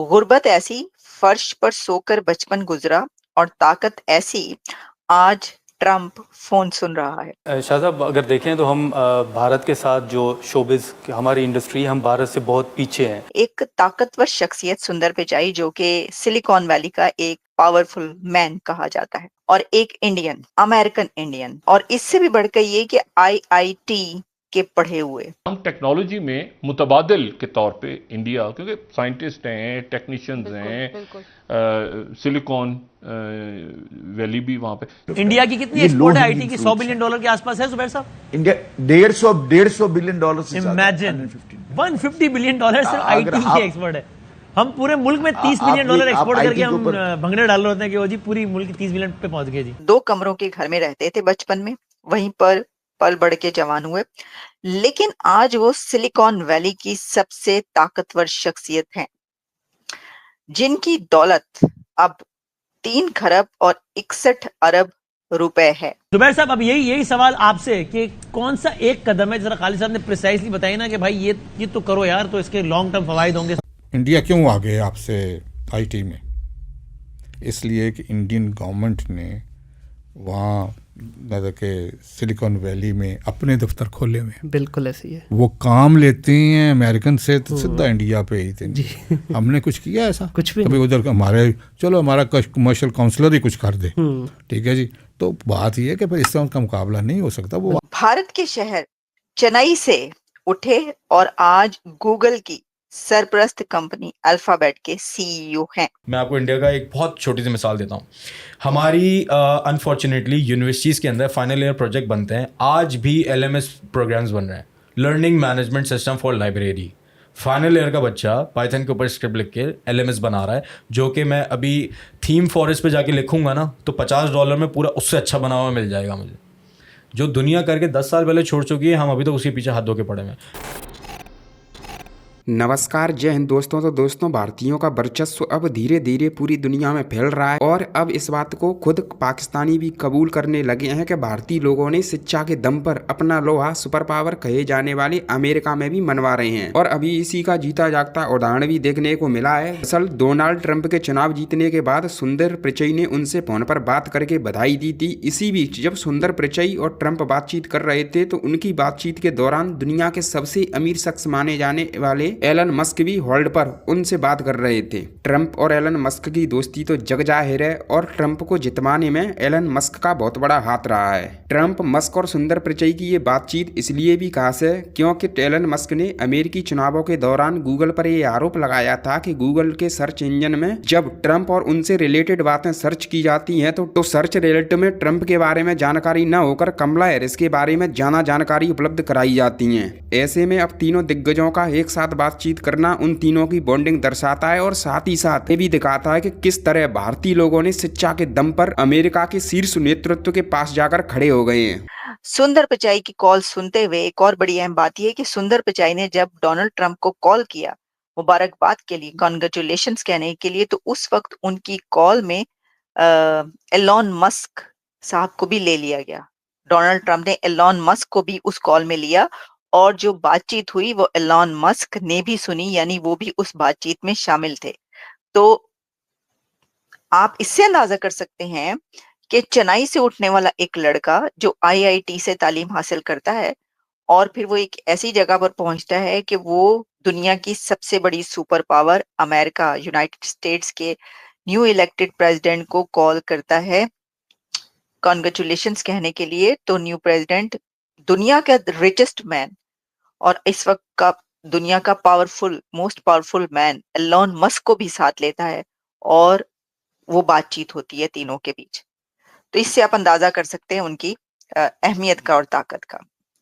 गुर्बत ऐसी, फर्श पर सोकर बचपन गुजरा और ताकत ऐसी, आज ट्रम्प फ़ोन सुन रहा है। शाह साहब, अगर देखें तो हम भारत के साथ जो शोबिज़ हमारी इंडस्ट्री, हम भारत से बहुत पीछे हैं। एक ताकतवर शख्सियत सुंदर पिचाई जो कि सिलिकॉन वैली का एक पावरफुल मैन कहा जाता है और एक इंडियन, अमेरिकन इंडियन और इससे भी बढ़कर ये कि आईआईटी के पढ़े हुए। हम टेक्नोलॉजी में मुतबादिल के तौर पे इंडिया, क्योंकि साइंटिस्ट हैं, टेक्नीशियंस हैं, सिलिकॉन वैली भी वहाँ पे। इंडिया की कितनी एक्सपोर्ट है आईटी की? $100 बिलियन के आसपास है जुबैर साहब। इंडिया 150 बिलियन डॉलर से इमेजिन 150 बिलियन डॉलर सिर्फ आईटी की एक्सपोर्ट है। हम पूरे मुल्क में $30 बिलियन एक्सपोर्ट करके हम भंगड़े डाल रहे होते हैं कि वो जी पूरी मुल्क 30 बिलियन पे पहुंच गए जी। 2 कमरों के घर में रहते थे बचपन में, वहीं पर पल बढ़ के जवान हुए, लेकिन आज वो सिलिकॉन वैली की सबसे ताकतवर शख्सियत हैं, जिनकी दौलत अब 3 खरब और 61 अरब रुपए है। जुबैर साहब, अब यही सवाल आपसे कि कौन सा एक कदम है, जरा खालिद साहब ने प्रिसाइसली बताया ना कि भाई ये तो करो यार, तो इसके लॉन्ग टर्म फवायद होंगे। इंडिया क्यों आगे आपसे आईटी में? इसलिए कि इंडियन गवर्नमेंट ने वहाँ मतलब कि सिलिकॉन वैली में अपने दफ्तर खोले हुए हैं। बिल्कुल ऐसे ही है। वो काम लेते हैं अमेरिकन से तो सीधा इंडिया पे ही थे। हमने कुछ किया ऐसा? कुछ भी कभी उधर हमारा कमर्शियल काउंसलर ही कुछ कर दे, ठीक है जी। तो बात ये है कि फिर इससे उनका मुकाबला नहीं हो सकता। वो भारत के शहर चेन्नई से उठे और आज गूगल की सरपरस्त कंपनी अल्फाबेट के सीईओ हैं। मैं आपको इंडिया का एक बहुत छोटी सी मिसाल देता हूँ। हमारी अनफॉर्चुनेटली यूनिवर्सिटीज़ के अंदर फाइनल ईयर प्रोजेक्ट बनते हैं, आज भी एलएमएस प्रोग्राम्स बन रहे हैं, learning management system for library. Final year का बच्चा पाइथन के ऊपर स्क्रिप्ट लिख के एलएमएस बना रहा है, जो कि मैं अभी थीम फॉरेस्ट पे जाके लिखूंगा ना तो $50 में पूरा उससे अच्छा बना हुआ मिल जाएगा मुझे, जो दुनिया करके 10 साल पहले छोड़ चुकी है। हम अभी तो उसके पीछे हाथ धो के पड़े हैं। नमस्कार, जय हिंद दोस्तों। तो दोस्तों, भारतीयों का वर्चस्व अब धीरे धीरे पूरी दुनिया में फैल रहा है और अब इस बात को खुद पाकिस्तानी भी कबूल करने लगे हैं कि भारतीय लोगों ने शिक्षा के दम पर अपना लोहा सुपर पावर कहे जाने वाले अमेरिका में भी मनवा रहे हैं। और अभी इसी का जीता जागता उदाहरण भी देखने को मिला है। असल डोनाल्ड ट्रंप के चुनाव जीतने के बाद सुंदर पिचई ने उनसे फोन पर बात करके बधाई दी थी। इसी बीच जब सुंदर पिचई और ट्रंप बातचीत कर रहे थे तो उनकी बातचीत के दौरान दुनिया के सबसे अमीर शख्स माने जाने वाले एलन मस्क भी होल्ड पर उनसे बात कर रहे थे। ट्रंप और एलन मस्क की दोस्ती तो जग जाहिर है और ट्रंप को जितवाने में एलन मस्क का बहुत बड़ा हाथ रहा है। ट्रंप, मस्क और सुंदर पिचई की ये बातचीत इसलिए भी खास है क्योंकि एलन मस्क ने अमेरिकी चुनावों के दौरान गूगल पर यह आरोप लगाया था कि गूगल के सर्च इंजन में जब ट्रंप और उनसे रिलेटेड बातें सर्च की जाती हैं तो सर्च रिजल्ट में ट्रंप के बारे में जानकारी न होकर कमला हैरिस के बारे में ज्यादा जानकारी उपलब्ध कराई जाती है। ऐसे में अब तीनों दिग्गजों का एक साथ बातचीत करना उन तीनों की बॉन्डिंग दर्शाता है और साथ ही साथ ये भी दिखाता है कि किस तरह भारतीय लोगों ने शिक्षा के दम पर अमेरिका के शीर्ष नेतृत्व के पास जाकर खड़े हो गए हैं। सुंदर पिचाई की कॉल सुनते हुए एक और बड़ी अहम बात यह है कि सुंदर पिचाई ने जब डोनाल्ड ट्रंप को कॉल किया मुबारकबाद के लिए, कॉन्ग्रेचुलेशंस कहने के लिए, तो उस वक्त उनकी कॉल में एलॉन मस्क साहब को भी ले लिया गया। डोनाल्ड ट्रंप ने एलॉन मस्क को भी उस कॉल में लिया और जो बातचीत हुई वो एलॉन मस्क ने भी सुनी, यानी वो भी उस बातचीत में शामिल थे। तो आप इससे अंदाजा कर सकते हैं कि चेन्नई से उठने वाला एक लड़का जो आईआईटी से तालीम हासिल करता है और फिर वो एक ऐसी जगह पर पहुंचता है कि वो दुनिया की सबसे बड़ी super power America, United states के न्यू इलेक्टेड प्रेसिडेंट को कॉल करता है कॉन्ग्रेचुलेशंस कहने के लिए। तो न्यू प्रेसिडेंट, दुनिया का रिचेस्ट मैन और इस वक्त का दुनिया का most powerful man Elon Musk को भी साथ लेता है और वो बातचीत होती है तीनों के बीच। तो इससे आप अंदाजा कर सकते हैं उनकी अहमियत का और ताकत का।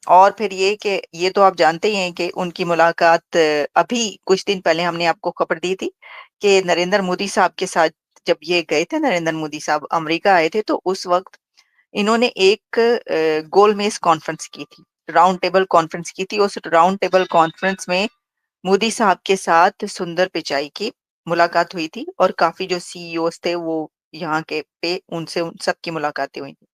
और फिर ये तो आप जानते ही हैं कि उनकी मुलाकात अभी कुछ दिन पहले हमने आपको खबर दी थी कि नरेंद्र मोदी साहब के साथ जब ये गए थे, नरेंद्र मोदी साहब अमेरिका आए थे, तो उस वक्त इन्होंने एक गोलमेज कॉन्फ्रेंस की थी, राउंड टेबल कॉन्फ्रेंस की थी। उस राउंड टेबल कॉन्फ्रेंस में मोदी साहब के साथ सुंदर पिचाई की मुलाकात हुई थी और काफी जो सीईओस थे वो यहाँ के पे उनसे उन सबकी मुलाकातें हुई थी।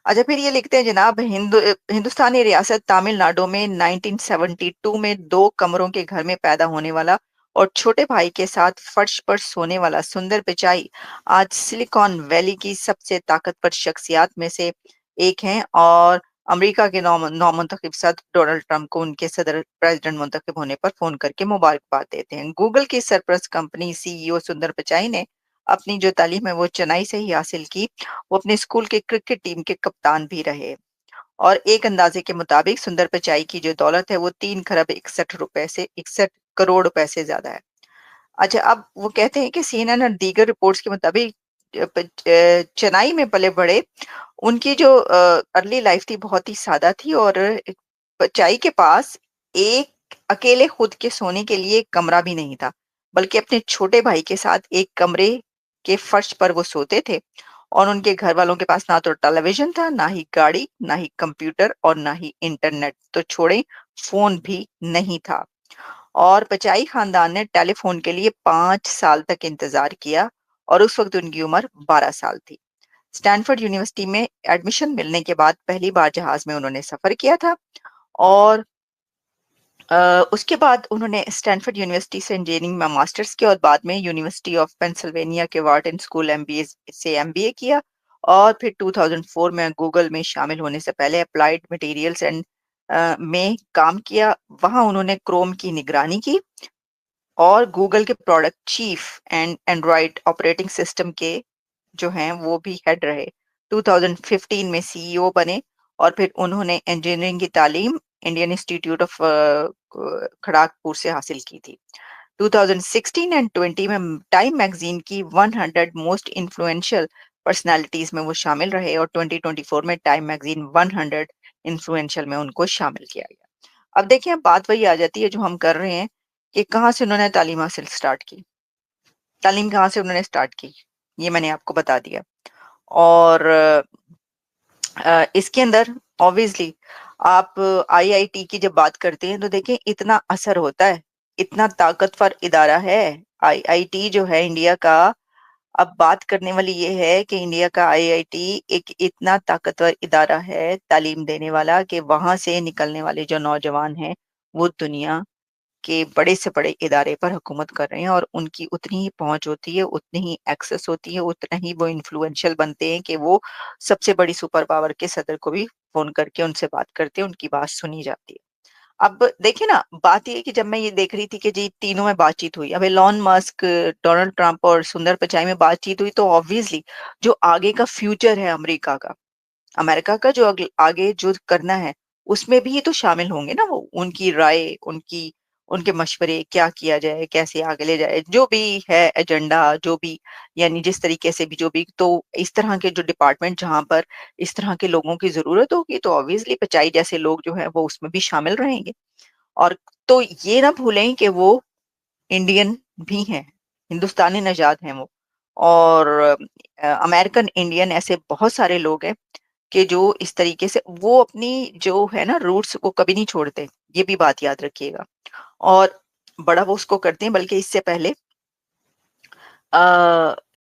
अच्छा, फिर ये लिखते हैं जनाब, हिंदुस्तानी रियासत तमिलनाडु में 1972 में 2 कमरों के घर में पैदा होने वाला और छोटे भाई के साथ फर्श पर सोने वाला सुंदर पिचाई आज सिलिकॉन वैली की सबसे ताकतवर शख्सियत में से एक हैं और अमेरिका के नौमुंतखब सदर डोनाल्ड ट्रंप को उनके सदर प्रेसिडेंट मुंतखब होने पर फोन करके मुबारकबाद देते हैं। गूगल की सरपरस्त कंपनी सीईओ सुंदर पिचाई ने अपनी जो तालीम है वो चेन्नई से ही हासिल की। वो अपने स्कूल के क्रिकेट टीम के कप्तान भी रहे और एक अंदाजे के मुताबिक सुंदर पिचाई की जो दौलत है वो 3 खरब 61 करोड़ रुपए से ज्यादा है। अच्छा, अब वो कहते हैं कि सीएनएन और दीगर रिपोर्ट्स के मुताबिक चेन्नई में पले बड़े उनकी जो अर्ली लाइफ थी बहुत ही सादा थी और पिचाई के पास एक अकेले खुद के सोने के लिए एक कमरा भी नहीं था, बल्कि अपने छोटे भाई के साथ एक कमरे के फर्श पर वो सोते थे और उनके घर वालों के पास ना तो टेलीविजन था, ना ही गाड़ी, ना ही कंप्यूटर और ना ही इंटरनेट, तो छोड़े फोन भी नहीं था। और पिचाई खानदान ने टेलीफोन के लिए 5 साल तक इंतजार किया और उस वक्त उनकी उम्र 12 साल थी। स्टैनफोर्ड यूनिवर्सिटी में एडमिशन मिलने के बाद पहली बार जहाज में उन्होंने सफर किया था और उसके बाद उन्होंने स्टैनफोर्ड यूनिवर्सिटी से इंजीनियरिंग में मास्टर्स किया और बाद में यूनिवर्सिटी ऑफ पेंसिल्वेनिया के वार्टन स्कूल एमबीए से एमबीए किया और फिर 2004 में गूगल में शामिल होने से पहले अप्लाइड मटेरियल्स एंड में काम किया। वहां उन्होंने क्रोम की निगरानी की और गूगल के product cheap and Android operating system के जो हैं वो भी हेड रहे। 2015 में सीईओ बने और फिर उन्होंने इंजीनियरिंग की तालीम इंडियन इंस्टीट्यूट ऑफ खड़गपुर से हासिल की थी। 2016 एंड 20 में टाइम मैगजीन की 100 मोस्ट इन्फ्लुएंशियल पर्सनालिटीज में वो शामिल रहे और 2024 में टाइम मैगजीन 100 इन्फ्लुएंशियल में उनको शामिल किया गया। अब देखिए, अब बात वही आ जाती है जो हम कर रहे हैं कि कहाँ से उन्होंने तालीम हासिल स्टार्ट की, तालीम कहाँ से उन्होंने स्टार्ट की, ये मैंने आपको बता दिया। और इसके अंदर ऑब्वियसली आप आईआईटी की जब बात करते हैं तो देखें इतना असर होता है, इतना ताकतवर इदारा है आईआईटी जो है इंडिया का। अब बात करने वाली ये है कि इंडिया का आईआईटी एक इतना ताकतवर इदारा है तालीम देने वाला कि वहां से निकलने वाले जो नौजवान हैं वो दुनिया के बड़े से बड़े इदारे पर हुकूमत कर रहे हैं और उनकी उतनी ही पहुंच होती है, उतनी ही एक्सेस होती है, उतना ही वो इन्फ्लुएंशियल बनते हैं कि वो सबसे बड़ी सुपर पावर के सदर को भी फोन करके उनसे बात करते हैं, उनकी बात सुनी जाती है। अब देखिए ना, बात ये है कि जब मैं ये देख रही थी कि जी तीनों में बातचीत हुई, अब एलॉन मस्क, डोनाल्ड ट्रंप और सुंदर पिचाई में बातचीत हुई, तो ऑब्वियसली जो आगे का फ्यूचर है अमेरिका का जो आगे जो करना है उसमें भी ये तो शामिल होंगे ना, वो उनकी राय, उनके मशवरे, क्या किया जाए, कैसे आगे ले जाए, जो भी है एजेंडा, जो भी यानी जिस तरीके से भी जो भी, तो इस तरह के जो डिपार्टमेंट जहां पर इस तरह के लोगों की जरूरत होगी तो ऑब्वियसली पिचाई जैसे लोग जो है वो उसमें भी शामिल रहेंगे। और तो ये ना भूलें कि वो इंडियन भी हैं, हिंदुस्तानी नजाद हैं वो। और अमेरिकन इंडियन ऐसे बहुत सारे लोग हैं कि जो इस तरीके से वो अपनी जो है ना रूट्स को कभी नहीं छोड़ते, ये भी बात याद रखिएगा। और बड़ा वो उसको करते हैं, बल्कि इससे पहले